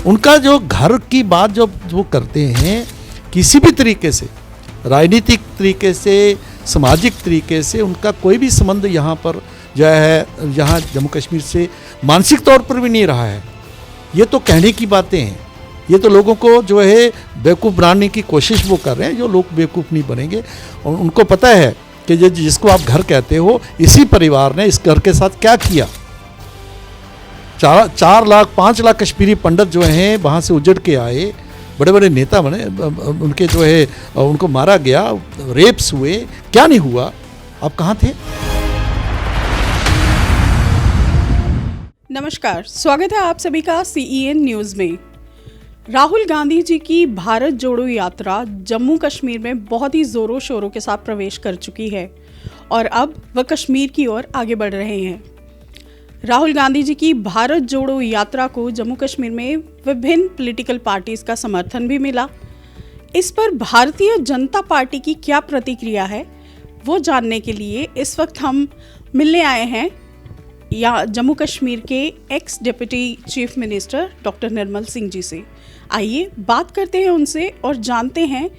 उनका जो घर की बात जो वो करते हैं, किसी भी तरीके से, राजनीतिक तरीके से, सामाजिक तरीके से उनका कोई भी संबंध यहाँ पर जो है, यहाँ जम्मू कश्मीर से मानसिक तौर पर भी नहीं रहा है। ये तो कहने की बातें हैं, ये तो लोगों को जो है बेवकूफ़ बनाने की कोशिश वो कर रहे हैं, जो लोग बेवकूफ़ नहीं बनेंगे। और उनको पता है कि जिसको आप घर कहते हो, इसी परिवार ने इस घर के साथ क्या किया। 4 लाख 5 लाख कश्मीरी पंडित जो हैं वहाँ से उजड़ के आए, बड़े बड़े नेता बने, उनके जो है उनको मारा गया, रेप्स हुए, क्या नहीं हुआ, आप कहाँ थे? नमस्कार, स्वागत है आप सभी का CEN न्यूज़ में। राहुल गांधी जी की भारत जोड़ो यात्रा जम्मू कश्मीर में बहुत ही ज़ोरों शोरों के साथ प्रवेश कर चुकी है और अब वह कश्मीर की ओर आगे बढ़ रहे हैं। राहुल गांधी जी की भारत जोड़ो यात्रा को जम्मू कश्मीर में विभिन्न पॉलिटिकल पार्टीज का समर्थन भी मिला। इस पर भारतीय जनता पार्टी की क्या प्रतिक्रिया है, वो जानने के लिए इस वक्त हम मिलने आए हैं या जम्मू कश्मीर के ex deputy chief minister doctor Nirmal Singh ji से। आइए बात करते हैं उनसे और जानते हैं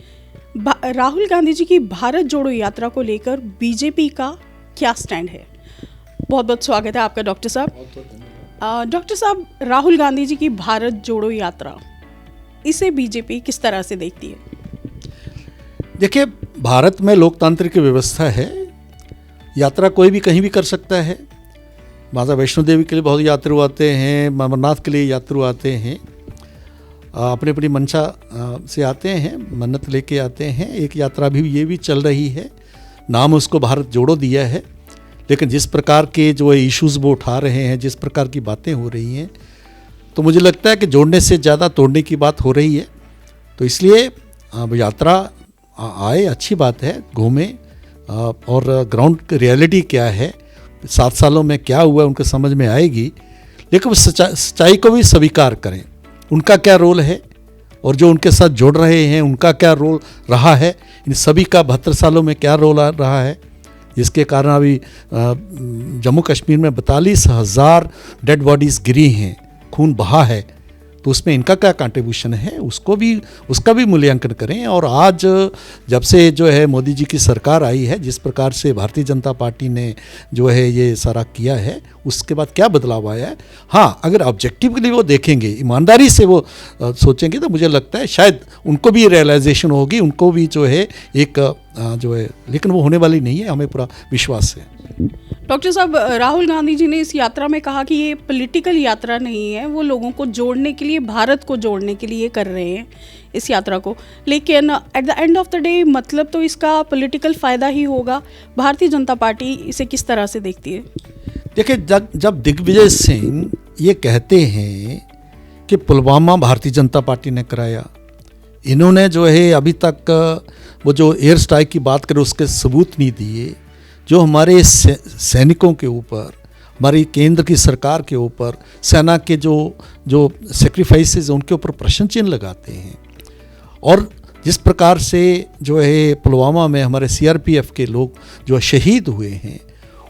राहुल गांधी जी की भारत जोड़ो यात्रा को लेकर बीजेपी का क्या स्टैंड है। बहुत बहुत स्वागत है आपका डॉक्टर साहब। डॉक्टर साहब, राहुल गांधी जी की भारत जोड़ो यात्रा, इसे बीजेपी किस तरह से देखती है? देखिए, भारत में लोकतांत्रिक व्यवस्था है, यात्रा कोई भी कहीं भी कर सकता है। माता वैष्णो देवी के लिए बहुत यात्रु आते हैं, अमरनाथ के लिए यात्रु आते हैं, अपनी अपनी मंशा से आते हैं, मन्नत लेके आते हैं। एक यात्रा भी ये भी चल रही है, नाम उसको भारत जोड़ो दिया है। लेकिन जिस प्रकार के जो इश्यूज़ वो उठा रहे हैं, जिस प्रकार की बातें हो रही हैं, तो मुझे लगता है कि जोड़ने से ज़्यादा तोड़ने की बात हो रही है। तो इसलिए यात्रा आए, अच्छी बात है, घूमें और ग्राउंड रियलिटी क्या है, 7 सालों में क्या हुआ उनको समझ में आएगी। लेकिन वो सच्चाई को भी स्वीकार करें, उनका क्या रोल है और जो उनके साथ जुड़ रहे हैं उनका क्या रोल रहा है, इन सभी का 72 सालों में क्या रोल रहा है, जिसके कारण अभी जम्मू कश्मीर में 42,000 डेड बॉडीज़ गिरी हैं, खून बहा है। तो उसमें इनका क्या कंट्रीब्यूशन है, उसका भी मूल्यांकन करें। और आज जब से जो है मोदी जी की सरकार आई है, जिस प्रकार से भारतीय जनता पार्टी ने जो है ये सारा किया है, उसके बाद क्या बदलाव आया है। हाँ, अगर ऑब्जेक्टिवली वो देखेंगे, ईमानदारी से वो सोचेंगे, तो मुझे लगता है शायद उनको भी रियलाइजेशन होगी, उनको भी जो है एक जो है, लेकिन वो होने वाली नहीं है, हमें पूरा विश्वास है। डॉक्टर साहब, राहुल गांधी जी ने इस यात्रा में कहा कि ये पॉलिटिकल यात्रा नहीं है, वो लोगों को जोड़ने के लिए, भारत को जोड़ने के लिए कर रहे हैं इस यात्रा को। लेकिन at the end of the day मतलब तो इसका पॉलिटिकल फ़ायदा ही होगा। भारतीय जनता पार्टी इसे किस तरह से देखती है? देखिए, जब दिग्विजय सिंह ये कहते हैं कि पुलवामा भारतीय जनता पार्टी ने कराया, इन्होंने जो है अभी तक वो जो एयर स्ट्राइक की बात करें उसके सबूत नहीं दिए, जो हमारे सैनिकों के ऊपर, हमारी केंद्र की सरकार के ऊपर, सेना के जो सेक्रीफाइसेस उनके ऊपर प्रश्न चिन्ह लगाते हैं। और जिस प्रकार से जो है पुलवामा में हमारे CRPF के लोग जो शहीद हुए हैं,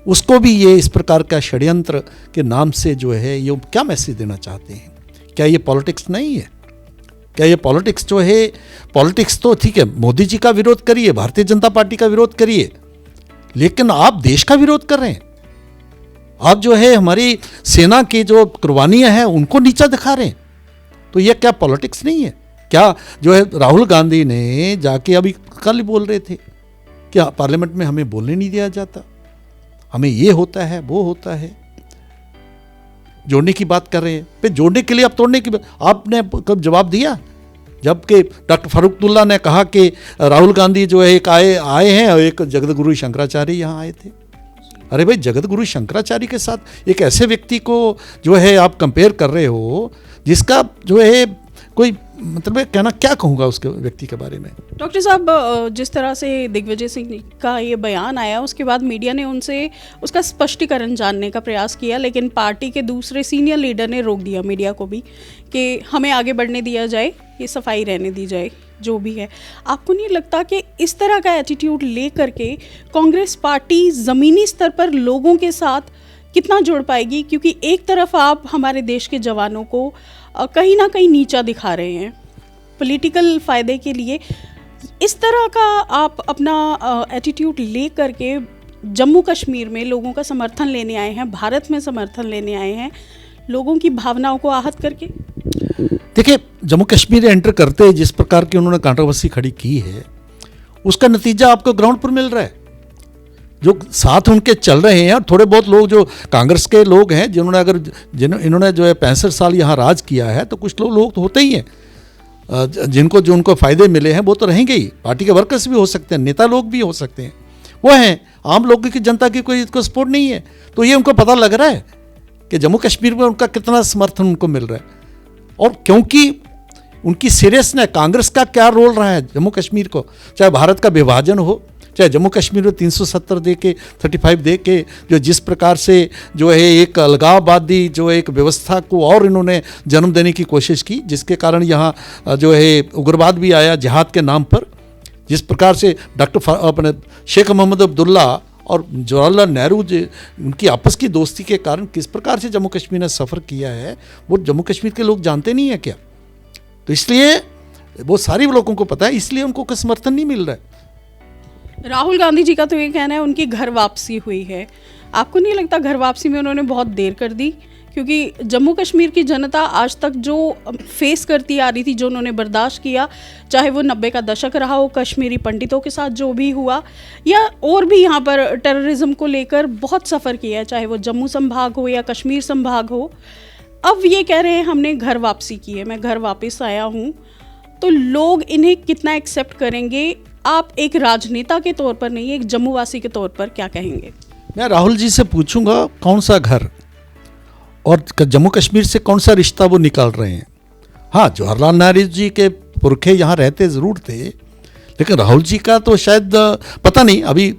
उसको भी ये इस प्रकार का षड्यंत्र के नाम से जो है ये क्या मैसेज देना चाहते हैं? क्या ये पॉलिटिक्स नहीं है? क्या ये पॉलिटिक्स जो है, पॉलिटिक्स तो ठीक है, मोदी जी का विरोध करिए, भारतीय जनता पार्टी का विरोध करिए, लेकिन आप देश का विरोध कर रहे हैं। आप जो है हमारी सेना की जो कुर्बानियां हैं उनको नीचा दिखा रहे हैं। तो ये क्या पॉलिटिक्स नहीं है? क्या जो है राहुल गांधी ने जाके अभी कल बोल रहे थे कि पार्लियामेंट में हमें बोलने नहीं दिया जाता, हमें ये होता है, वो होता है। जोड़ने की बात कर रहे हैं, फिर जोड़ने के लिए आप तोड़ने की आपने कब जवाब दिया? जबकि डॉक्टर फारूकुल्लाह ने कहा कि राहुल गांधी जो है एक आए हैं और एक जगत गुरु शंकराचार्य यहाँ आए थे। अरे भाई, जगत गुरु शंकराचार्य के साथ एक ऐसे व्यक्ति को जो है आप कंपेयर कर रहे हो, जिसका जो है कोई मतलब कहना, क्या कहूँगा उसके व्यक्ति के बारे में। डॉक्टर साहब, जिस तरह से दिग्विजय सिंह का ये बयान आया, उसके बाद मीडिया ने उनसे उसका स्पष्टीकरण जानने का प्रयास किया, लेकिन पार्टी के दूसरे सीनियर लीडर ने रोक दिया मीडिया को भी कि हमें आगे बढ़ने दिया जाए, ये सफाई रहने दी जाए जो भी है। आपको नहीं लगता कि इस तरह का एटीट्यूड ले करके कांग्रेस पार्टी ज़मीनी स्तर पर लोगों के साथ कितना जोड़ पाएगी? क्योंकि एक तरफ आप हमारे देश के जवानों को कहीं ना कहीं नीचा दिखा रहे हैं पॉलिटिकल फ़ायदे के लिए। इस तरह का आप अपना एटीट्यूड ले करके जम्मू कश्मीर में लोगों का समर्थन लेने आए हैं, भारत में समर्थन लेने आए हैं, लोगों की भावनाओं को आहत करके। देखिए, जम्मू कश्मीर एंटर करते ही जिस प्रकार की उन्होंने कंट्रोवर्सी खड़ी की है, उसका नतीजा आपको ग्राउंड पर मिल रहा है। जो साथ उनके चल रहे हैं और थोड़े बहुत लोग जो कांग्रेस के लोग हैं, इन्होंने जो है 65 साल यहाँ राज किया है, तो कुछ लोग तो होते ही हैं जो उनको फ़ायदे मिले हैं, वो तो रहेंगे ही। पार्टी के वर्कर्स भी हो सकते हैं, नेता लोग भी हो सकते हैं, वो हैं। आम लोगों की, जनता की कोई इसको सपोर्ट नहीं है। तो ये उनको पता लग रहा है कि जम्मू कश्मीर में उनका कितना समर्थन उनको मिल रहा है, और क्योंकि उनकी सीरियसनेस, कांग्रेस का क्या रोल रहा है जम्मू कश्मीर को, चाहे भारत का विभाजन हो, चाहे जम्मू कश्मीर में 370 दे के 35 दे के जो जिस प्रकार से जो है एक अलगाववादी जो एक व्यवस्था को और इन्होंने जन्म देने की कोशिश की, जिसके कारण यहाँ जो है उग्रवाद भी आया जिहाद के नाम पर। जिस प्रकार से अपने शेख मोहम्मद अब्दुल्ला और जवाहरलाल नेहरू उनकी आपस की दोस्ती के कारण किस प्रकार से जम्मू कश्मीर ने सफ़र किया है, वो जम्मू कश्मीर के लोग जानते नहीं है क्या? तो इसलिए वो सारे लोगों को पता है, इसलिए उनको कोई समर्थन नहीं मिल रहा है। राहुल गांधी जी का तो ये कहना है उनकी घर वापसी हुई है। आपको नहीं लगता घर वापसी में उन्होंने बहुत देर कर दी? क्योंकि जम्मू कश्मीर की जनता आज तक जो फेस करती आ रही थी, जो उन्होंने बर्दाश्त किया, चाहे वो 90 का दशक रहा हो, कश्मीरी पंडितों के साथ जो भी हुआ, या और भी यहाँ पर टेररिज्म को लेकर बहुत सफ़र किया है, चाहे वो जम्मू संभाग हो या कश्मीर संभाग हो। अब ये कह रहे हैं हमने घर वापसी की है, मैं घर वापस आया हूँ, तो लोग इन्हें कितना एक्सेप्ट करेंगे? आप एक राजनेता के तौर पर नहीं, एक जम्मूवासी के तौर पर क्या कहेंगे? मैं राहुल जी से पूछूंगा कौन सा घर और जम्मू कश्मीर से कौन सा रिश्ता वो निकाल रहे हैं। हाँ, जवाहरलाल नेहरू जी के पुरखे यहाँ रहते ज़रूर थे, लेकिन राहुल जी का तो शायद पता नहीं अभी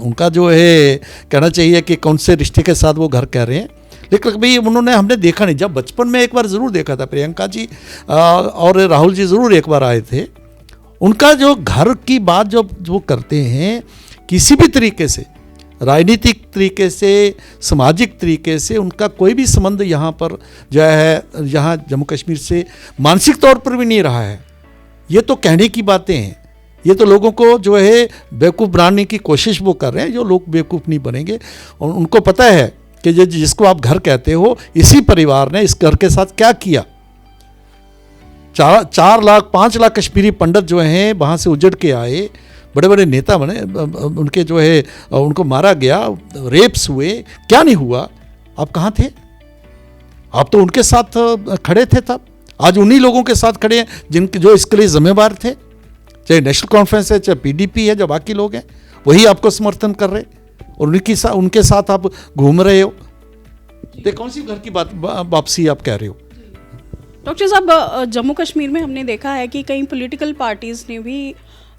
उनका जो है कहना चाहिए कि कौन से रिश्ते के साथ वो घर कह रहे हैं। लेकिन कभी हमने देखा नहीं। जब बचपन में एक बार ज़रूर देखा था, प्रियंका जी और राहुल जी ज़रूर एक बार आए थे। उनका जो घर की बात जो करते हैं, किसी भी तरीके से, राजनीतिक तरीके से, सामाजिक तरीके से उनका कोई भी संबंध यहाँ पर जो है, यहाँ जम्मू कश्मीर से मानसिक तौर पर भी नहीं रहा है। ये तो कहने की बातें हैं, ये तो लोगों को जो है बेवकूफ़ बनाने की कोशिश वो कर रहे हैं। जो लोग बेवकूफ़ नहीं बनेंगे, और उनको पता है कि जिसको आप घर कहते हो, इसी परिवार ने इस घर के साथ क्या किया। 4 लाख 5 लाख कश्मीरी पंडित जो हैं वहाँ से उजड़ के आए, बड़े बड़े नेता बने, उनके जो है उनको मारा गया, रेप्स हुए, क्या नहीं हुआ? आप कहाँ थे? आप तो उनके साथ खड़े थे तब। आज उन्हीं लोगों के साथ खड़े हैं जो इसके लिए जिम्मेवार थे, चाहे नेशनल कॉन्फ्रेंस है, चाहे पीडीपी है, जो बाकी लोग हैं, वही आपको समर्थन कर रहे, और उनके साथ आप घूम रहे हो। तो कौन सी घर की वापसी आप कह रहे हो? डॉक्टर साहब, जम्मू कश्मीर में हमने देखा है कि कई पॉलिटिकल पार्टीज़ ने भी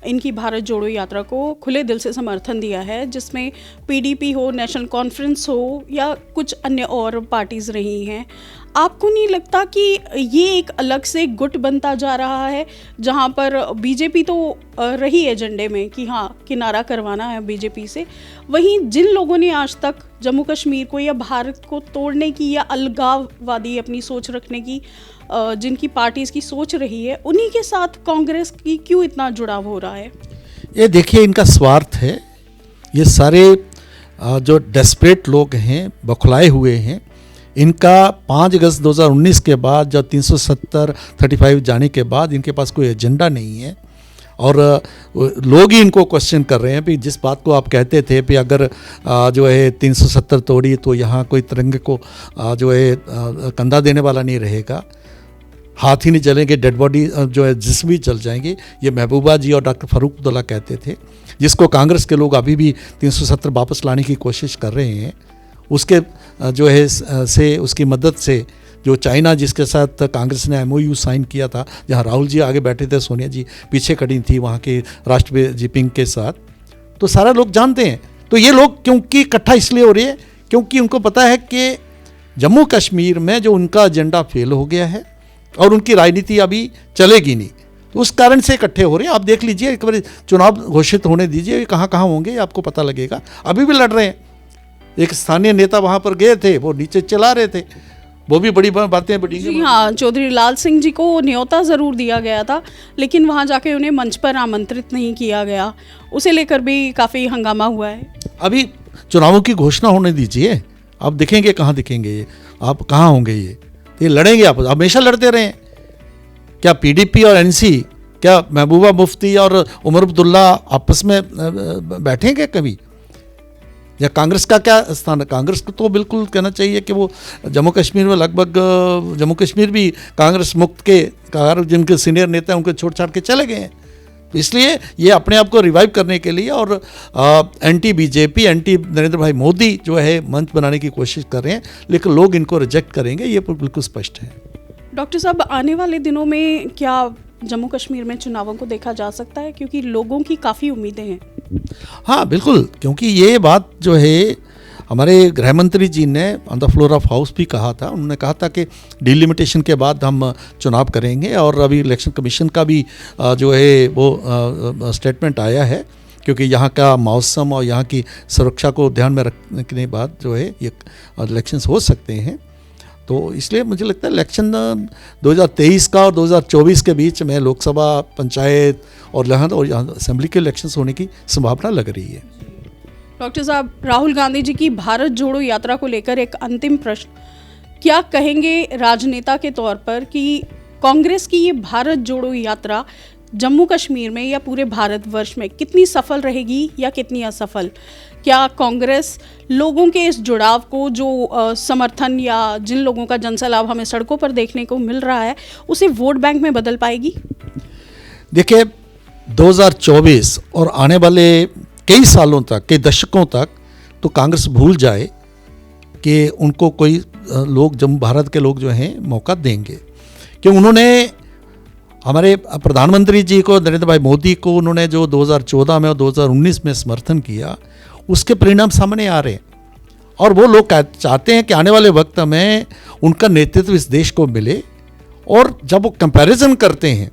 इनकी भारत जोड़ो यात्रा को खुले दिल से समर्थन दिया है, जिसमें पीडीपी हो, नेशनल कॉन्फ्रेंस हो या कुछ अन्य और पार्टीज़ रही हैं। आपको नहीं लगता कि ये एक अलग से गुट बनता जा रहा है, जहाँ पर बीजेपी तो रही एजेंडे में कि हाँ किनारा करवाना है बीजेपी से, वहीं जिन लोगों ने आज तक जम्मू कश्मीर को या भारत को तोड़ने की या अलगाववादी अपनी सोच रखने की जिनकी पार्टीज़ की सोच रही है, उन्हीं के साथ कांग्रेस की क्यों इतना जुड़ाव हो रहा है? ये देखिए, इनका स्वार्थ है। ये सारे जो डेस्परेट लोग हैं, बौखलाए हुए हैं, इनका 5 अगस्त 2019 के बाद जब 370-35 जाने के बाद इनके पास कोई एजेंडा नहीं है, और लोग ही इनको क्वेश्चन कर रहे हैं कि जिस बात को आप कहते थे कि अगर जो है 370 तोड़ी तो यहाँ कोई तिरंगे को जो है कंधा देने वाला नहीं रहेगा, हाथ ही नहीं चलेंगे, डेड बॉडी जो है जिस्म भी चल जाएंगे। ये महबूबा जी और डॉक्टर फारूक अब्दुल्ला कहते थे, जिसको कांग्रेस के लोग अभी भी 370 वापस लाने की कोशिश कर रहे हैं। उसके जो है से उसकी मदद से जो चाइना जिसके साथ कांग्रेस ने MOU साइन किया था, जहाँ राहुल जी आगे बैठे थे, सोनिया जी पीछे खड़ी थी वहाँ के राष्ट्रपति जिनपिंग के साथ, तो सारा लोग जानते हैं। तो ये लोग क्योंकि इकट्ठा इसलिए हो रही है क्योंकि उनको पता है कि जम्मू कश्मीर में जो उनका एजेंडा फेल हो गया है और उनकी राजनीति अभी चलेगी नहीं, तो उस कारण से इकट्ठे हो रहे हैं। आप देख लीजिए, एक बार चुनाव घोषित होने दीजिए, कहाँ कहाँ होंगे आपको पता लगेगा। अभी भी लड़ रहे हैं, एक स्थानीय नेता वहाँ पर गए थे, वो नीचे चला रहे थे, वो भी बड़ी बातें बड़ी। जी हाँ, चौधरी लाल सिंह जी को न्योता ज़रूर दिया गया था, लेकिन वहाँ जाके उन्हें मंच पर आमंत्रित नहीं किया गया। उसे लेकर भी काफ़ी हंगामा हुआ है। अभी चुनावों की घोषणा होने दीजिए, आप दिखेंगे कहाँ दिखेंगे ये, आप कहाँ होंगे ये लड़ेंगे, आप हमेशा लड़ते रहे। क्या पीडीपी और एनसी, क्या महबूबा मुफ्ती और उमर अब्दुल्ला आपस में बैठेंगे कभी? या कांग्रेस का क्या स्थान है? कांग्रेस को तो बिल्कुल कहना चाहिए कि वो जम्मू कश्मीर में लगभग जम्मू कश्मीर भी कांग्रेस मुक्त के जिनके सीनियर नेता हैं उनको छोड़ छाड़ के चले गए हैं। तो इसलिए ये अपने आप को रिवाइव करने के लिए और एंटी बीजेपी, एंटी नरेंद्र भाई मोदी जो है मंच बनाने की कोशिश कर रहे हैं, लेकिन लोग इनको रिजेक्ट करेंगे, ये बिल्कुल स्पष्ट है। डॉक्टर साहब, आने वाले दिनों में क्या जम्मू कश्मीर में चुनावों को देखा जा सकता है? क्योंकि लोगों की काफ़ी उम्मीदें हैं। हाँ बिल्कुल, क्योंकि ये बात जो है हमारे गृह मंत्री जी ने on the floor of house भी कहा था। उन्होंने कहा था कि डिलिमिटेशन के बाद हम चुनाव करेंगे, और अभी इलेक्शन कमीशन का भी जो है वो स्टेटमेंट आया है, क्योंकि यहाँ का मौसम और यहाँ की सुरक्षा को ध्यान में रखने के बाद जो है ये इलेक्शंस हो सकते हैं। तो इसलिए मुझे लगता है इलेक्शन 2023 का और 2024 के बीच में लोकसभा, पंचायत और यहाँ असेंबली के इलेक्शंस होने की संभावना लग रही है। डॉक्टर साहब, राहुल गांधी जी की भारत जोड़ो यात्रा को लेकर एक अंतिम प्रश्न, क्या कहेंगे राजनेता के तौर पर कि कांग्रेस की ये भारत जोड़ो यात्रा जम्मू कश्मीर में या पूरे भारतवर्ष में कितनी सफल रहेगी या कितनी असफल? क्या कांग्रेस लोगों के इस जुड़ाव को, जो समर्थन या जिन लोगों का जनसैलाब हमें सड़कों पर देखने को मिल रहा है, उसे वोट बैंक में बदल पाएगी? देखिए, 2024 और आने वाले कई सालों तक, कई दशकों तक तो कांग्रेस भूल जाए कि उनको कोई लोग, जम्मू भारत के लोग जो हैं मौका देंगे, कि उन्होंने हमारे प्रधानमंत्री जी को, नरेंद्र भाई मोदी को, उन्होंने जो 2014 में और 2019 में समर्थन किया, उसके परिणाम सामने आ रहे हैं। और वो लोग चाहते हैं कि आने वाले वक्त में उनका नेतृत्व इस देश को मिले। और जब वो कंपैरिजन करते हैं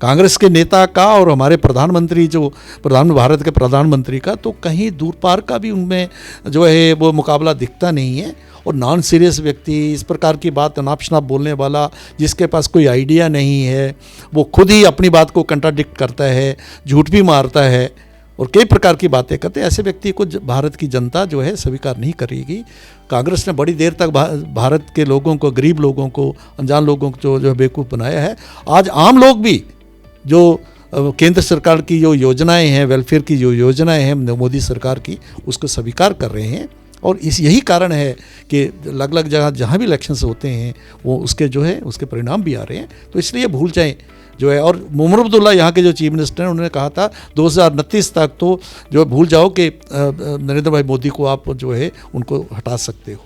कांग्रेस के नेता का और हमारे प्रधानमंत्री, जो भारत के प्रधानमंत्री का, तो कहीं दूर पार का भी उनमें जो है वो मुकाबला दिखता नहीं है। और नॉन सीरियस व्यक्ति, इस प्रकार की बात अनाप शनाप बोलने वाला, जिसके पास कोई आइडिया नहीं है, वो खुद ही अपनी बात को कंट्राडिक्ट करता है, झूठ भी मारता है और कई प्रकार की बातें करते हैं, ऐसे व्यक्ति को भारत की जनता जो है स्वीकार नहीं करेगी। कांग्रेस ने बड़ी देर तक भारत के लोगों को, गरीब लोगों को, अनजान लोगों को जो बेवकूफ़ बनाया है। आज आम लोग भी जो केंद्र सरकार की जो योजनाएं हैं, वेलफेयर की जो योजनाएं हैं मोदी सरकार की, उसको स्वीकार कर रहे हैं। और यही कारण है कि अलग अलग जगह जहाँ भी इलेक्शंस होते हैं वो उसके जो है उसके परिणाम भी आ रहे हैं। तो इसलिए भूल जाएं जो है। और उमर अब्दुल्ला यहाँ के जो चीफ मिनिस्टर हैं, उन्होंने कहा था 2029 तक तो जो भूल जाओ कि नरेंद्र भाई मोदी को आप जो है उनको हटा सकते हो।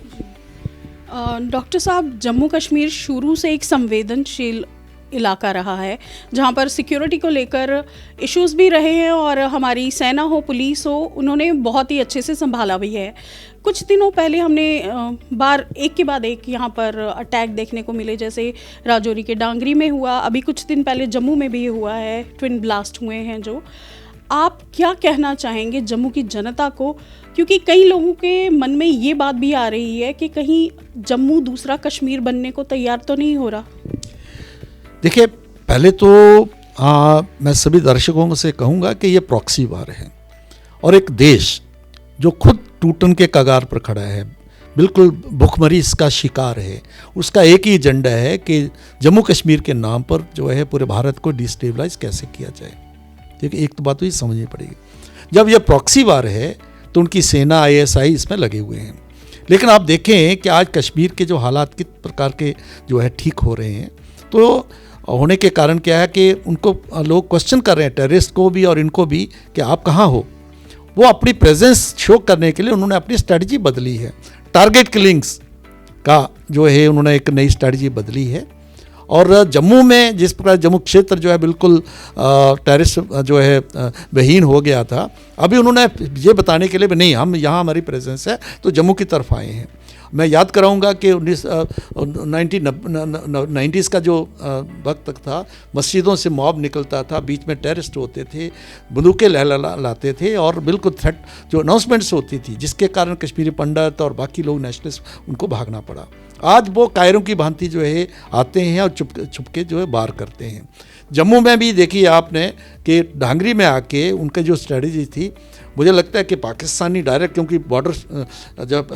डॉक्टर साहब, जम्मू कश्मीर शुरू से एक संवेदनशील इलाका रहा है, जहाँ पर सिक्योरिटी को लेकर इश्यूज भी रहे हैं, और हमारी सेना हो, पुलिस हो, उन्होंने बहुत ही अच्छे से संभाला भी है। कुछ दिनों पहले हमने एक के बाद एक यहाँ पर अटैक देखने को मिले, जैसे राजौरी के डांगरी में हुआ, अभी कुछ दिन पहले जम्मू में भी हुआ है, ट्विन ब्लास्ट हुए हैं। जो आप क्या कहना चाहेंगे जम्मू की जनता को, क्योंकि कई लोगों के मन में ये बात भी आ रही है कि कहीं जम्मू दूसरा कश्मीर बनने को तैयार तो नहीं हो रहा? देखिए, पहले तो मैं सभी दर्शकों से कहूँगा कि ये प्रॉक्सी वार है, और एक देश जो खुद टूटन के कगार पर खड़ा है, बिल्कुल भुखमरी इसका शिकार है, उसका एक ही एजेंडा है कि जम्मू कश्मीर के नाम पर जो है पूरे भारत को डिस्टेबलाइज कैसे किया जाए। ठीक है, एक तो बात तो ये समझनी पड़ेगी। जब ये प्रॉक्सी वार है तो उनकी सेना, ISI इसमें लगे हुए हैं। लेकिन आप देखें कि आज कश्मीर के जो हालात किस प्रकार के जो है ठीक हो रहे हैं, तो होने के कारण क्या है कि उनको लोग क्वेश्चन कर रहे हैं, टेररिस्ट को भी और इनको भी, कि आप कहाँ हो। वो अपनी प्रेजेंस शो करने के लिए उन्होंने अपनी स्ट्रैटेजी बदली है। टारगेट किलिंग्स का जो है उन्होंने एक नई स्ट्रैटेजी बदली है। और जम्मू में जिस प्रकार जम्मू क्षेत्र जो है बिल्कुल टेररिस्ट जो है विहीन हो गया था, अभी उन्होंने ये बताने के लिए भी नहीं, हम यहाँ हमारी प्रेजेंस है, तो जम्मू की तरफ आए हैं। मैं याद कराऊंगा कि 1990s का जो वक्त तक था, मस्जिदों से मॉब निकलता था, बीच में टेररिस्ट होते थे, बंदूकें लाते थे और बिल्कुल थ्रेट जो अनाउंसमेंट्स होती थी, जिसके कारण कश्मीरी पंडित और बाकी लोग नेशनलिस्ट उनको भागना पड़ा। आज वो कायरों की भांति जो है आते हैं और छुपके जो है बार करते हैं। जम्मू में भी देखिए आपने कि ढांगरी में आके उनका जो स्ट्रेटजी थी, मुझे लगता है कि पाकिस्तानी डायरेक्ट, क्योंकि बॉर्डर जब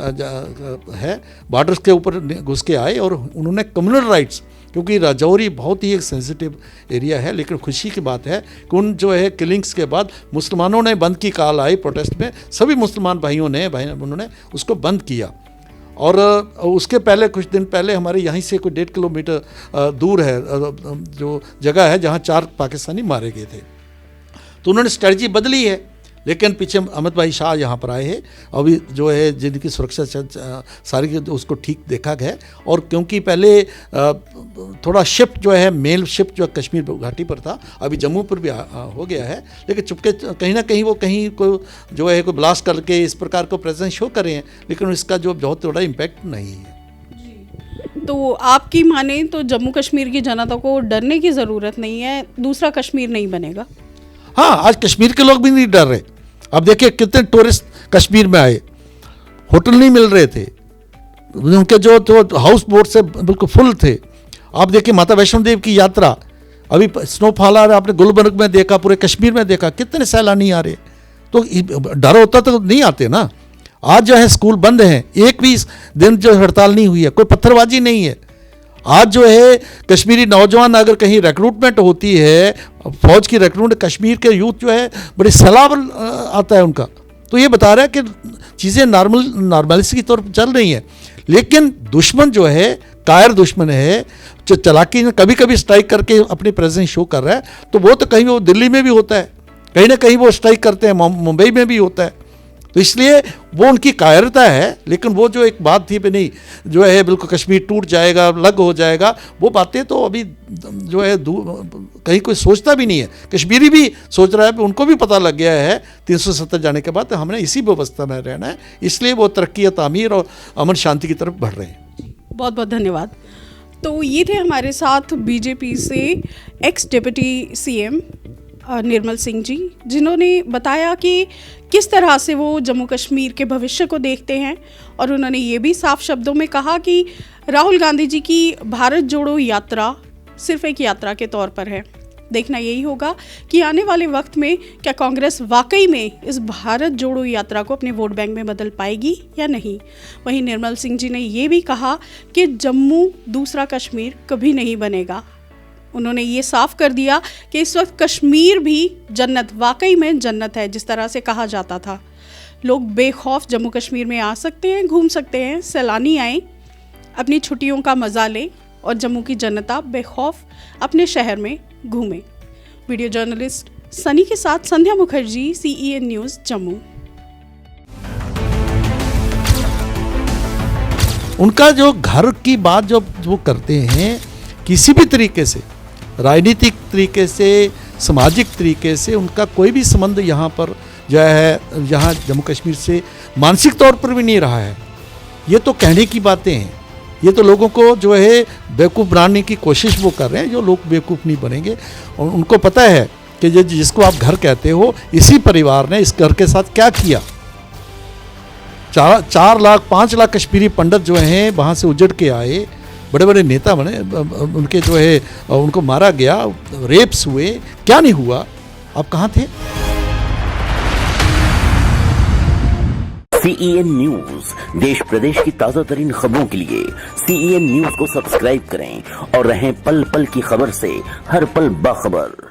है, बॉर्डर्स के ऊपर घुस के आए और उन्होंने कम्युनल राइट्स, क्योंकि राजौरी बहुत ही एक सेंसिटिव एरिया है, लेकिन खुशी की बात है कि उन जो है किलिंग्स के बाद मुसलमानों ने बंद की कॉल आई प्रोटेस्ट में, सभी मुसलमान भाइयों ने उन्होंने उसको बंद किया। और उसके पहले कुछ दिन पहले हमारे यहीं से कोई 1.5 किलोमीटर दूर है जो जगह है जहाँ 4 पाकिस्तानी मारे गए थे। तो उन्होंने स्ट्रेटजी बदली है, लेकिन पीछे अहमद भाई शाह यहाँ पर आए हैं, अभी जो है जिनकी सुरक्षा सारी उसको ठीक देखा गया। और क्योंकि पहले थोड़ा शिफ्ट जो है, मेल शिफ्ट जो कश्मीर घाटी पर था, अभी जम्मू पर भी हो गया है, लेकिन चुपके कहीं ना कहीं वो कहीं को जो है कोई ब्लास्ट करके इस प्रकार को प्रेजेंस शो कर रहे हैं, लेकिन इसका जो बहुत बड़ा इम्पैक्ट नहीं है। तो आपकी माने तो जम्मू कश्मीर की जनता को डरने की ज़रूरत नहीं है, दूसरा कश्मीर नहीं बनेगा। हाँ, आज कश्मीर के लोग भी नहीं डर रहे। अब देखिए कितने टूरिस्ट कश्मीर में आए, होटल नहीं मिल रहे थे, उनके जो हाउस बोट से बिल्कुल फुल थे। आप देखिए माता वैष्णो देवी की यात्रा, अभी स्नोफॉल आ रहा है, आपने गुलबर्ग में देखा, पूरे कश्मीर में देखा, कितने सैलानी आ रहे। तो डर होता तो नहीं आते ना। आज जो है स्कूल बंद हैं, एक भी दिन जो हड़ताल नहीं हुई है, कोई पत्थरबाजी नहीं है। आज जो है कश्मीरी नौजवान अगर कहीं रिक्रूटमेंट होती है, फौज की रिक्रूटमेंट, कश्मीर के यूथ जो है बड़े सैलाब आता है उनका। तो ये बता रहा है कि चीज़ें नॉर्मलिटी की तरफ चल रही हैं। लेकिन दुश्मन जो है, कायर दुश्मन है, जो चालाकी में कभी कभी स्ट्राइक करके अपनी प्रेजेंस शो कर रहा है, तो वो तो कहीं वो दिल्ली में भी होता है, कहीं ना कहीं वो स्ट्राइक करते हैं, मुंबई में भी होता है। तो इसलिए वो उनकी कायरता है। लेकिन वो जो एक बात थी कि नहीं जो है बिल्कुल कश्मीर टूट जाएगा, अलग हो जाएगा, वो बातें तो अभी जो है कहीं कोई सोचता भी नहीं है। कश्मीरी भी सोच रहा है, उनको भी पता लग गया है 370 जाने के बाद हमने इसी व्यवस्था में रहना है, इसलिए वो तरक्की, तामीर और अमन शांति की तरफ बढ़ रहे हैं। बहुत बहुत धन्यवाद। तो ये थे हमारे साथ बीजेपी से एक्स डिप्टी सीएम निर्मल सिंह जी, जिन्होंने बताया कि किस तरह से वो जम्मू कश्मीर के भविष्य को देखते हैं। और उन्होंने ये भी साफ शब्दों में कहा कि राहुल गांधी जी की भारत जोड़ो यात्रा सिर्फ एक यात्रा के तौर पर है। देखना यही होगा कि आने वाले वक्त में क्या कांग्रेस वाकई में इस भारत जोड़ो यात्रा को अपने वोट बैंक में बदल पाएगी या नहीं। वहीं निर्मल सिंह जी ने ये भी कहा कि जम्मू दूसरा कश्मीर कभी नहीं बनेगा। उन्होंने ये साफ कर दिया कि इस वक्त कश्मीर भी जन्नत, वाकई में जन्नत है, जिस तरह से कहा जाता था। लोग बेखौफ जम्मू कश्मीर में आ सकते हैं, घूम सकते हैं, सैलानी आएँ, अपनी छुट्टियों का मज़ा लें और जम्मू की जनता बेखौफ अपने शहर में घूमे। वीडियो जर्नलिस्ट सनी के साथ संध्या मुखर्जी, CEN न्यूज़ जम्मू। उनका जो घर की बात जो वो करते हैं, किसी भी तरीके से, राजनीतिक तरीके से, सामाजिक तरीके से उनका कोई भी संबंध यहाँ पर जो है, यहाँ जम्मू कश्मीर से मानसिक तौर पर भी नहीं रहा है। ये तो कहने की बातें हैं, ये तो लोगों को जो है बेवकूफ़ बनाने की कोशिश वो कर रहे हैं। जो लोग बेवकूफ़ नहीं बनेंगे, और उनको पता है कि जिसको आप घर कहते हो, इसी परिवार ने इस घर के साथ क्या किया। 4 लाख 5 लाख कश्मीरी पंडित जो हैं वहाँ से उजड़ के आए, बड़े बड़े नेता बने, उनके जो है उनको मारा गया, रेप्स हुए, क्या नहीं हुआ। आप कहाँ थे? CEN न्यूज, देश प्रदेश की ताजा तरीन खबरों के लिए CEN न्यूज को सब्सक्राइब करें और रहें पल पल की खबर से हर पल बाखबर।